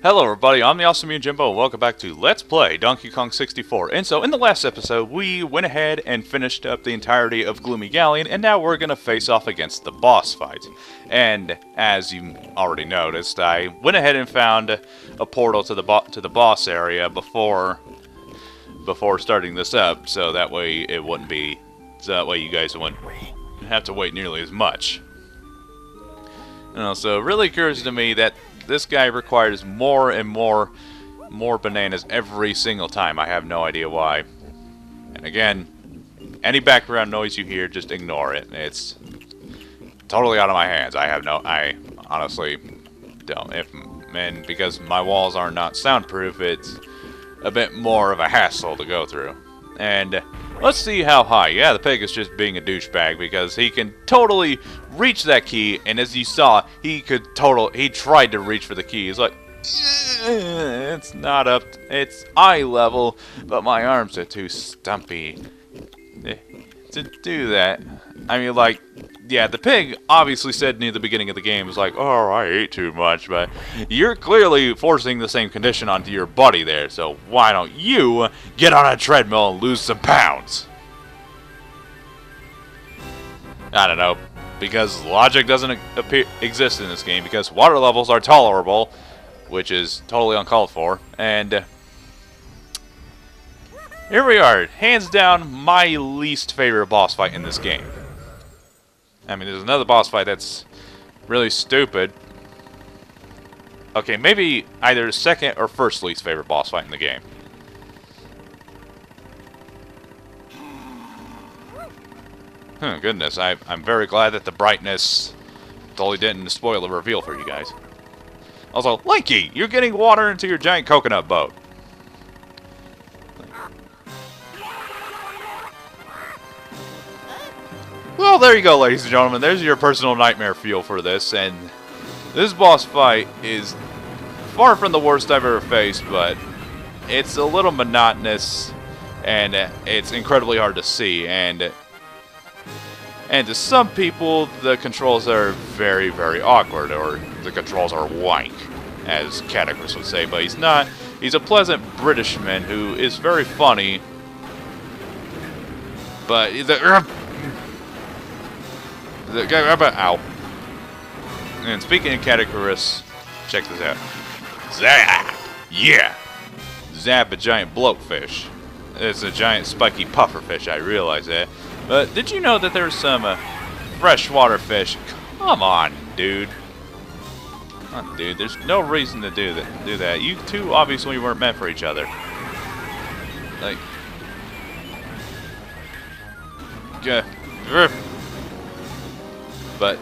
Hello everybody, I'm the Awesome Jimbo, and welcome back to Let's Play Donkey Kong 64. And so, in the last episode, we went ahead and finished up the entirety of Gloomy Galleon, and now we're gonna face off against the boss fight. And, as you already noticed, I went ahead and found a portal to the boss area before starting this up, so that way it wouldn't be... so that way you guys wouldn't have to wait nearly as much. And also, it really occurs to me that this guy requires more and more bananas every single time. I have no idea why. And again, any background noise you hear, just ignore it. It's totally out of my hands. I honestly don't. And because my walls are not soundproof, it's a bit more of a hassle to go through. And let's see how high. Yeah, the pig is just being a douchebag because he can totally reach that key, and as you saw, he tried to reach for the key. He's like, it's not up, it's eye level, but my arms are too stumpy to do that. I mean, like, yeah, the pig obviously said near the beginning of the game, was like, oh, I ate too much, but you're clearly forcing the same condition onto your buddy there, so why don't you get on a treadmill and lose some pounds? I don't know, because logic doesn't exist in this game, because water levels are tolerable, which is totally uncalled for, and here we are, hands down my least favorite boss fight in this game. I mean, there's another boss fight that's really stupid. Okay, maybe either second or first least favorite boss fight in the game. Goodness, I'm very glad that the brightness totally didn't spoil the reveal for you guys. Also, Linky, you're getting water into your giant coconut boat. Well, there you go, ladies and gentlemen. There's your personal nightmare feel for this, and this boss fight is far from the worst I've ever faced, but it's a little monotonous, and it's incredibly hard to see, and to some people, the controls are very, very awkward, or the controls are wank, as Catechris would say, but he's not. He's a pleasant Britishman who is very funny, but ow. And speaking of Catechris, check this out. Zap! Yeah! Zap, a giant bloatfish. It's a giant spiky pufferfish, I realize that. But did you know that there's some freshwater fish? Come on, dude. Come on, dude. There's no reason to do that. You two obviously weren't meant for each other. Like, but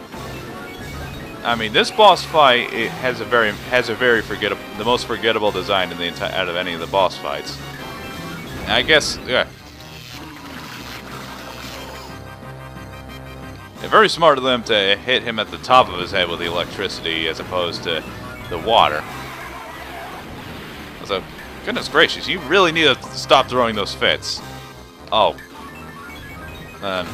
I mean, this boss fight has a very forgettable, the most forgettable design in the out of any of the boss fights. And I guess, yeah. Very smart of them to hit him at the top of his head with the electricity as opposed to the water. So, goodness gracious, you really need to stop throwing those fits. Oh. I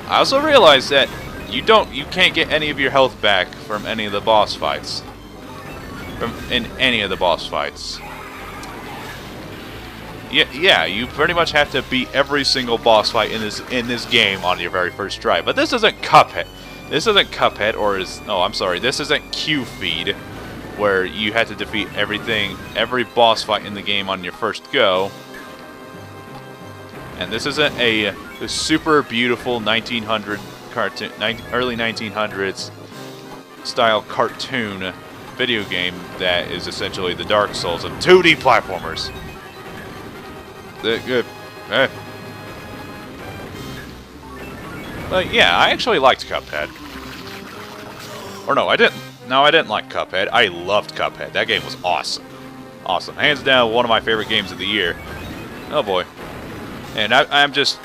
also realized that you can't get any of your health back from any of the boss fights. In any of the boss fights. Yeah, you pretty much have to beat every single boss fight in this game on your very first try. But this isn't Cuphead. This isn't Cuphead, or I'm sorry, this isn't Q-Feed, where you have to defeat every boss fight in the game on your first go. And this isn't a super beautiful 1900 cartoon, early 1900s style cartoon video game that is essentially the Dark Souls of 2D platformers. Good. But yeah, I actually liked Cuphead. Or no, I didn't. No, I didn't like Cuphead. I loved Cuphead. That game was awesome. Awesome. Hands down, one of my favorite games of the year. Oh boy. And I'm just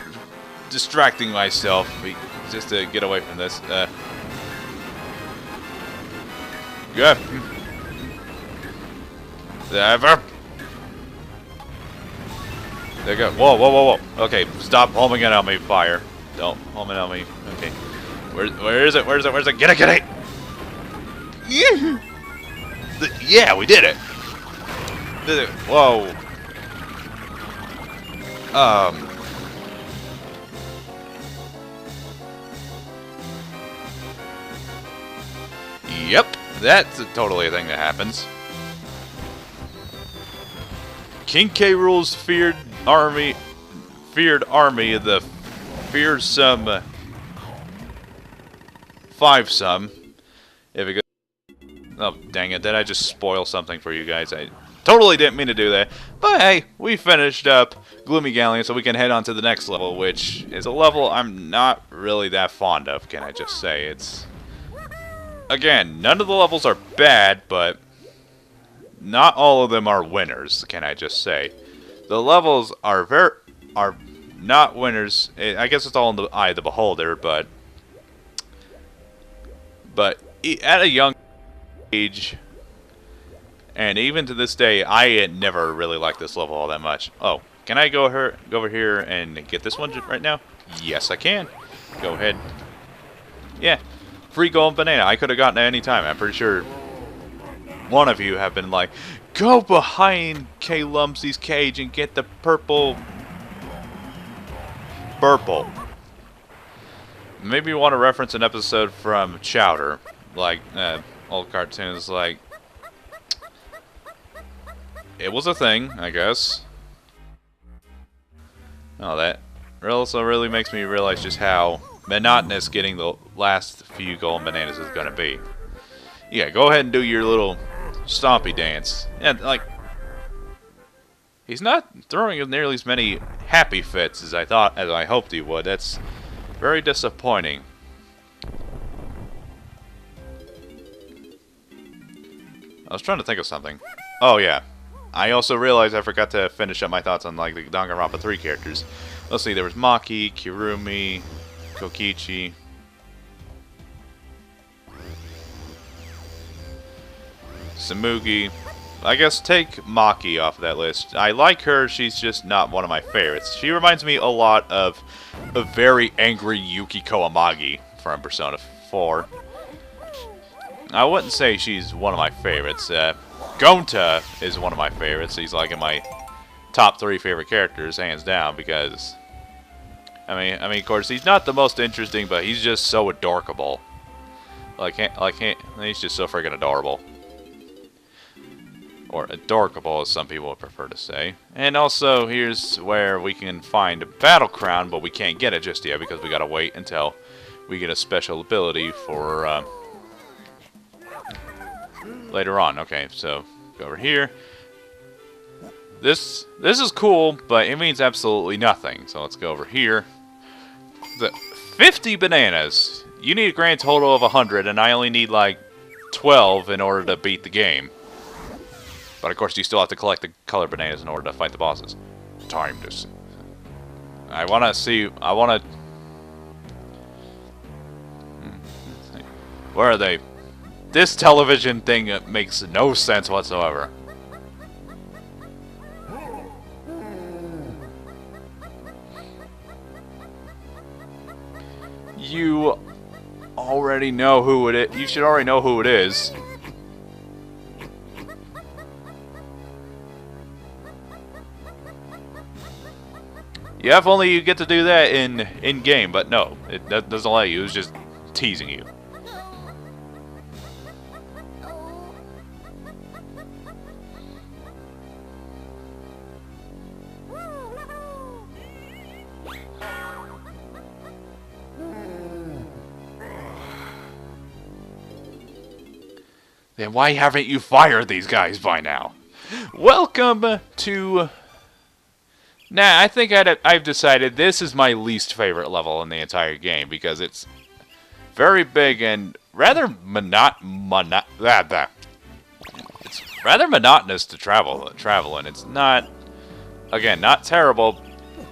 distracting myself just to get away from this. Good. There you go. Whoa, whoa, whoa, whoa. Okay, stop homing it on me, fire. Don't home it on me. Okay. Where is it? Where is it? Where is it? Get it, get it! Yeah, we did it! Whoa. Yep, that's totally a thing that happens. King K rules feared army of the fearsome five-some. If it goes, oh dang it! Did I just spoil something for you guys? I totally didn't mean to do that. But hey, we finished up Gloomy Galleon, so we can head on to the next level, which is a level I'm not really that fond of. Can I just say it's? Again, none of the levels are bad, but not all of them are winners, can I just say. The levels are not winners. I guess it's all in the eye of the beholder, but at a young age, and even to this day, I had never really liked this level all that much. Oh, can I go over here and get this one right now? Yes, I can. Go ahead. Yeah. Free gold banana. I could have gotten it any time. I'm pretty sure one of you have been like, go behind K. Lumpsy's cage and get the purple Burple. Maybe you want to reference an episode from Chowder, like old cartoons, like it was a thing, I guess. Oh, that also really makes me realize just how monotonous getting the last few golden bananas is going to be. Yeah, go ahead and do your little stompy dance. And, like, he's not throwing nearly as many happy fits as I hoped he would. That's very disappointing. I was trying to think of something. Oh, yeah. I also realized I forgot to finish up my thoughts on, like, the Danganronpa 3 characters. Let's see, there was Maki, Kirumi, Kokichi. Samugi. I guess take Maki off of that list. I like her, she's just not one of my favorites. She reminds me a lot of a very angry Yukiko Amagi from Persona 4. I wouldn't say she's one of my favorites. Gonta is one of my favorites. He's like in my top 3 favorite characters, hands down, because I mean, of course, he's not the most interesting, but he's just so adorable. He's just so friggin' adorable. Or adorkable, as some people would prefer to say. And also, here's where we can find a Battle Crown, but we can't get it just yet because we gotta wait until we get a special ability for later on. Okay, so go over here. This is cool, but it means absolutely nothing. So let's go over here. The 50 bananas. You need a grand total of 100, and I only need like 12 in order to beat the game. But of course, you still have to collect the color bananas in order to fight the bosses. Time to see. I wanna see. Where are they? This television thing makes no sense whatsoever. You already know who it is. You should already know who it is. Yeah, if only you get to do that in game, but no, it doesn't let you. It's just teasing you. Then why haven't you fired these guys by now? Welcome to... Nah, I think I've decided this is my least favorite level in the entire game because it's very big and rather it's rather monotonous to travel in. It's not, again, not terrible,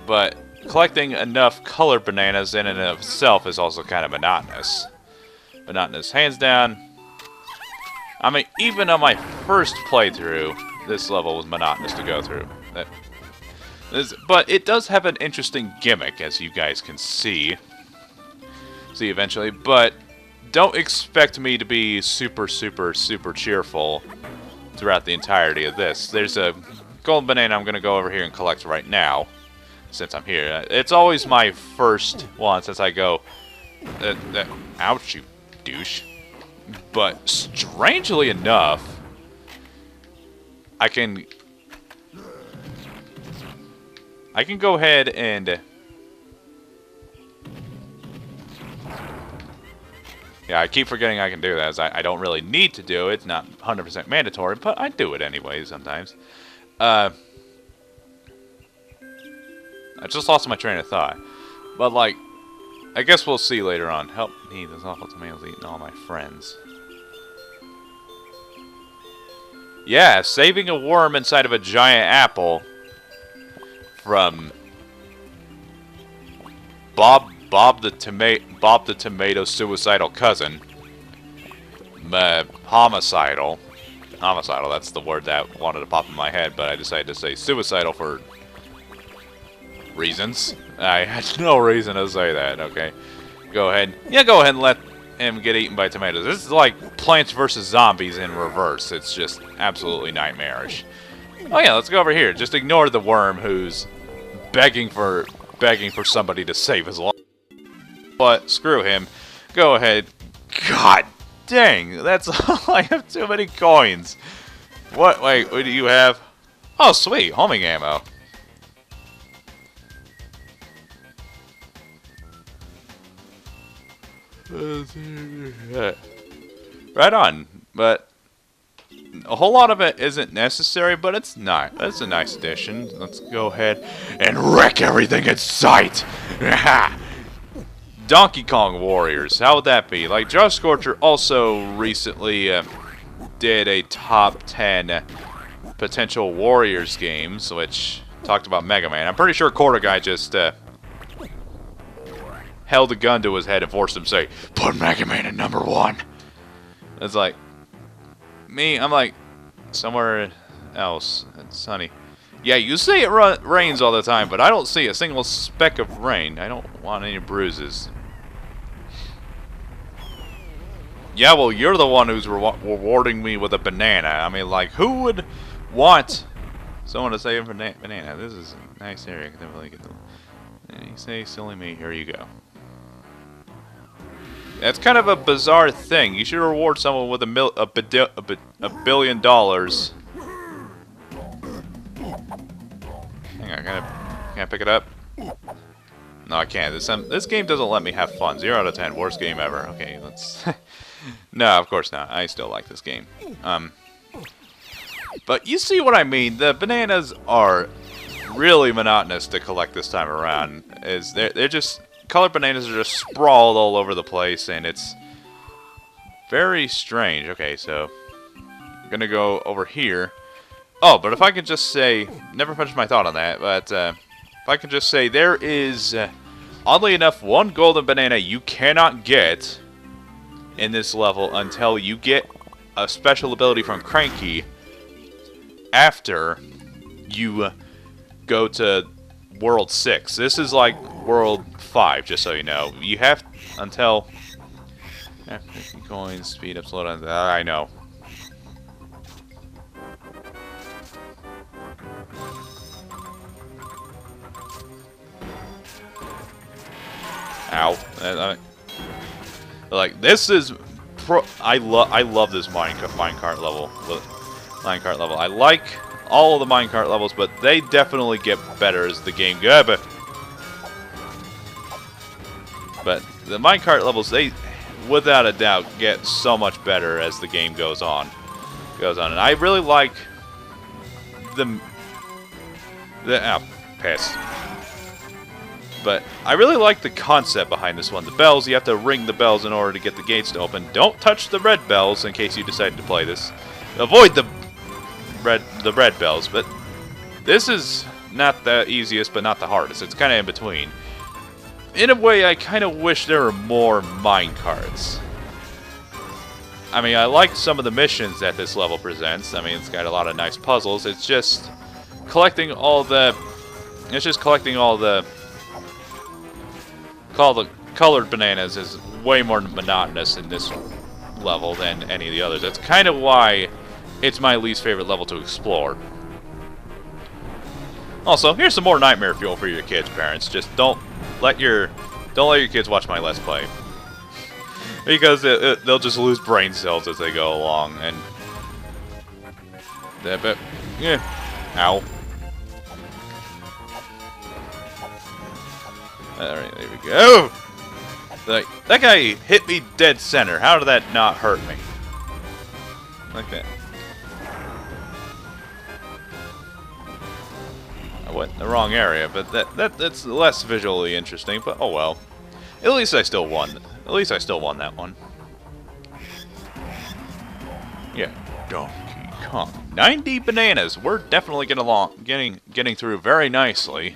but collecting enough color bananas in and of itself is also kind of monotonous. Monotonous, hands down. I mean, even on my first playthrough, this level was monotonous to go through. But it does have an interesting gimmick, as you guys can see eventually. But don't expect me to be super cheerful throughout the entirety of this. There's a golden banana I'm going to go over here and collect right now, since I'm here. It's always my first one since I go, ouch, you douche. But strangely enough, I can go ahead and... Yeah, I keep forgetting I can do that, as I don't really need to do it. It's not 100% mandatory, but I do it anyway sometimes. I just lost my train of thought. But, like, I guess we'll see later on. Help me, this awful tomato's eating all my friends. Yeah, saving a worm inside of a giant apple from Bob the tomato suicidal cousin. Homicidal, that's the word that wanted to pop in my head, but I decided to say suicidal for reasons. I had no reason to say that, okay. Go ahead and let him get eaten by tomatoes. This is like Plants vs. Zombies in reverse. It's just absolutely nightmarish. Oh yeah, let's go over here. Just ignore the worm who's begging for somebody to save his life. But screw him. Go ahead. God dang, that's all. I have too many coins. What? Wait, what do you have? Oh, sweet, homing ammo. Right on, but a whole lot of it isn't necessary, but it's not. That's a nice addition. Let's go ahead and wreck everything in sight. Donkey Kong Warriors, how would that be? Like, Josh Scorcher also recently did a top 10 potential Warriors games, which talked about Mega Man. I'm pretty sure Quarter Guy just held a gun to his head and forced him to say, "Put Mega Man at #1. It's like, me, I'm like, somewhere else. It's sunny. Yeah, you say it rains all the time, but I don't see a single speck of rain. I don't want any bruises. Yeah, well, you're the one who's rewarding me with a banana. I mean, like, who would want someone to say a banana? This is a nice area. I can definitely get the... And you say, silly me, here you go. That's kind of a bizarre thing. You should reward someone with $1 billion. Hang on, can I pick it up? No, I can't. This game doesn't let me have fun. 0 out of 10, worst game ever. Okay, let's... No, of course not. I still like this game. But you see what I mean. The bananas are really monotonous to collect this time around. They're just... Colored bananas are just sprawled all over the place, and it's very strange. Okay, so I'm gonna go over here. Oh, but if I could just say, never finished my thought on that, but if I could just say, there is, oddly enough, one golden banana you cannot get in this level until you get a special ability from Cranky after you go to World 6. This is like World 5, just so you know. You have until... 50 coins, speed up, slow down. I know. Ow. Like, this is... I love this minecart level. I like all of the minecart levels, but they definitely get better as the game goes. But the minecart levels, they, without a doubt, get so much better as the game goes on. And I really like piss. But I really like the concept behind this one. The bells, you have to ring the bells in order to get the gates to open. Don't touch the red bells in case you decide to play this. Avoid the red bells, but this is not the easiest, but not the hardest. It's kind of in between. In a way, I kind of wish there were more minecarts. I mean, I like some of the missions that this level presents. I mean, it's got a lot of nice puzzles. It's just collecting all the... colored bananas is way more monotonous in this level than any of the others. That's kind of why it's my least favorite level to explore. Also, here's some more nightmare fuel for your kids, parents. Just don't let your kids watch my Let's Play. Because they'll just lose brain cells as they go along, and yeah, ow. Alright, there we go. That guy hit me dead center. How did that not hurt me? Like that. I went in the wrong area, but that's less visually interesting, but oh well. At least I still won. At least I still won that one. Yeah, Donkey Kong. 90 bananas. We're definitely getting through very nicely.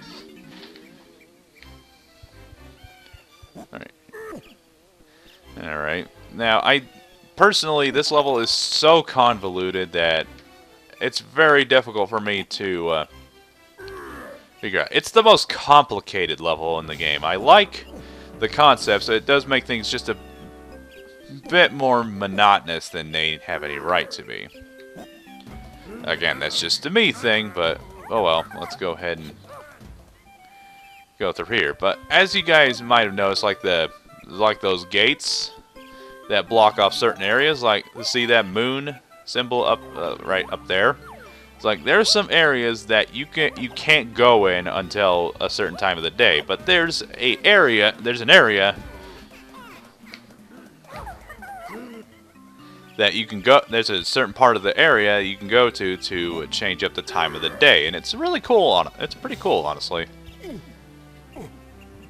Alright. Now, personally, this level is so convoluted that it's very difficult for me to figure out. It's the most complicated level in the game. I like the concepts. It does make things just a bit more monotonous than they have any right to be. Again, that's just a me thing, but oh well. Let's go ahead and go through here. But as you guys might have noticed, like those gates that block off certain areas, like see that moon symbol up right up there. It's like there's some areas that you can't go in until a certain time of the day, but there's an area that you can go. There's a certain part of the area you can go to change up the time of the day, and it's really cool. It's pretty cool, honestly.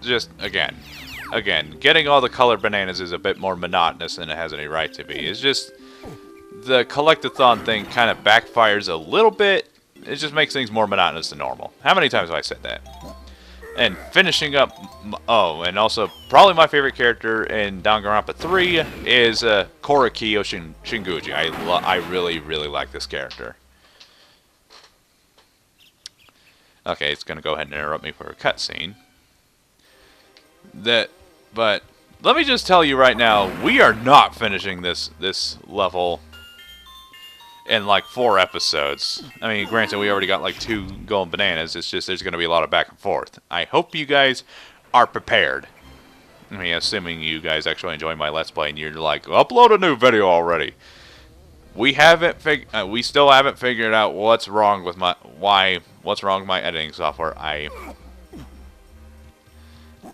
Just again, getting all the colored bananas is a bit more monotonous than it has any right to be. It's just the collectathon thing kind of backfires a little bit. It just makes things more monotonous than normal. How many times have I said that? And finishing up, oh, and also probably my favorite character in Danganronpa 3 is Korekiyo Shinguji. I really, really like this character. Okay, it's gonna go ahead and interrupt me for a cutscene. But let me just tell you right now, we are not finishing this level in like 4 episodes. I mean, granted, we already got like 2 golden bananas. It's just there's going to be a lot of back and forth. I hope you guys are prepared. I mean, assuming you guys actually enjoy my Let's Play and you're like, upload a new video already. We still haven't figured out what's wrong with my editing software. I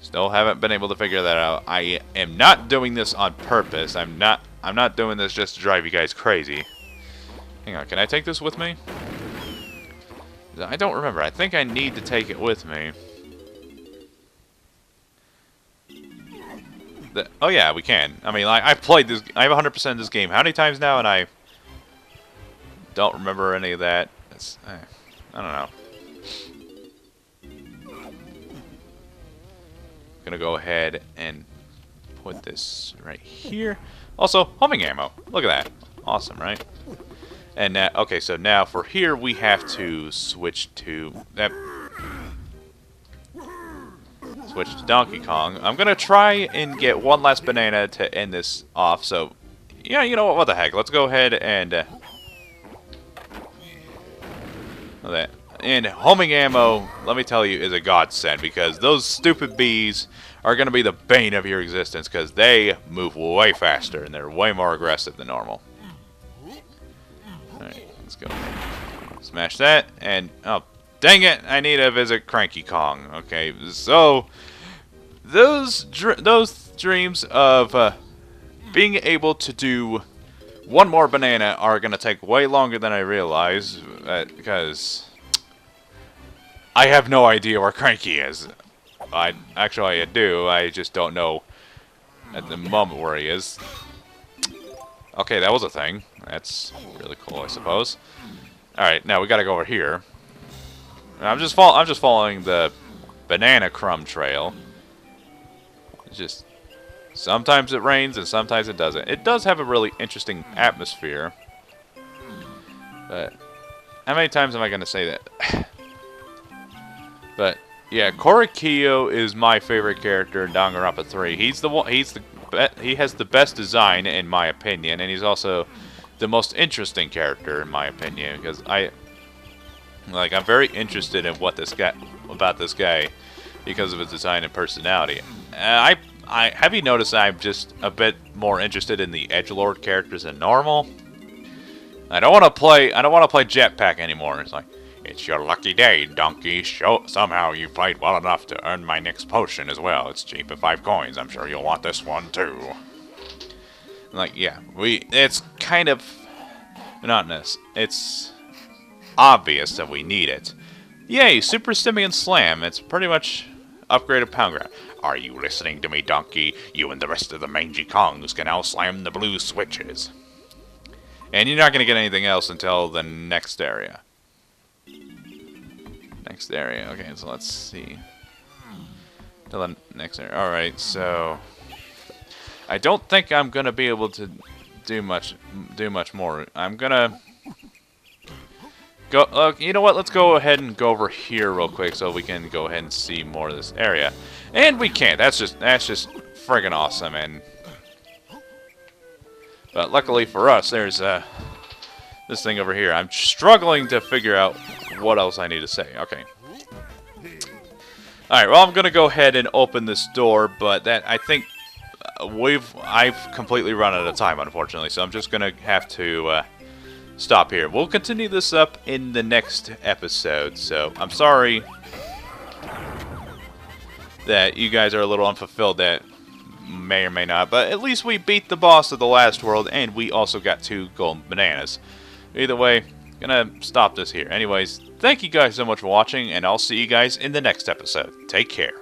still haven't been able to figure that out. I am not doing this on purpose. I'm not doing this just to drive you guys crazy. Hang on, can I take this with me? I don't remember. I think I need to take it with me. Oh yeah, we can. I mean, I've played this. I have 100% of this game. How many times now? And I don't remember any of that. I don't know. Gonna go ahead and put this right here. Also, homing ammo. Look at that. Awesome, right? And now, okay, so now for here we have to switch to Donkey Kong. I'm gonna try and get one last banana to end this off. So, yeah, you know what? What the heck? Let's go ahead and and homing ammo, let me tell you, is a godsend, because those stupid bees are going to be the bane of your existence, because they move way faster and they're way more aggressive than normal. Alright, let's go. Smash that, and oh, dang it, I need to visit Cranky Kong. Okay, so those dreams of being able to do one more banana are going to take way longer than I realize, because I have no idea where Cranky is. I do. I just don't know at the moment where he is. Okay, that was a thing. That's really cool, I suppose. All right, now we got to go over here. I'm just following the banana crumb trail. It's just sometimes it rains and sometimes it doesn't. It does have a really interesting atmosphere. But how many times am I going to say that? But yeah, Korekiyo is my favorite character in Danganronpa 3. He has the best design in my opinion, and he's also the most interesting character in my opinion, because I'm very interested in what this guy because of his design and personality. I have you noticed I'm just a bit more interested in the edgelord characters than normal. I don't want to play Jetpack anymore. It's like, it's your lucky day, donkey. Somehow you played well enough to earn my next potion as well. It's cheap at 5 coins. I'm sure you'll want this one too. Like, yeah, it's kind of monotonous. It's obvious that we need it. Yay, Super Simian Slam. It's pretty much upgraded Pound Ground. Are you listening to me, donkey? You and the rest of the mangy Kongs can now slam the blue switches. And you're not going to get anything else until the next area. Next area. Okay, so let's see. Till the next area. Alright, so I don't think I'm going to be able to do much more. I'm going to go, you know what? Let's go ahead and go over here real quick so we can go ahead and see more of this area. And we can't. That's just friggin' awesome. And but luckily for us, there's this thing over here. I'm struggling to figure out what else I need to say. Okay. Alright, well, I'm going to go ahead and open this door, but that, I think, I've completely run out of time, unfortunately, so I'm just going to have to stop here. We'll continue this up in the next episode, so I'm sorry that you guys are a little unfulfilled that may or may not, but at least we beat the boss of the last world, and we also got 2 golden bananas. Either way, gonna stop this here. Anyways, thank you guys so much for watching, and I'll see you guys in the next episode. Take care.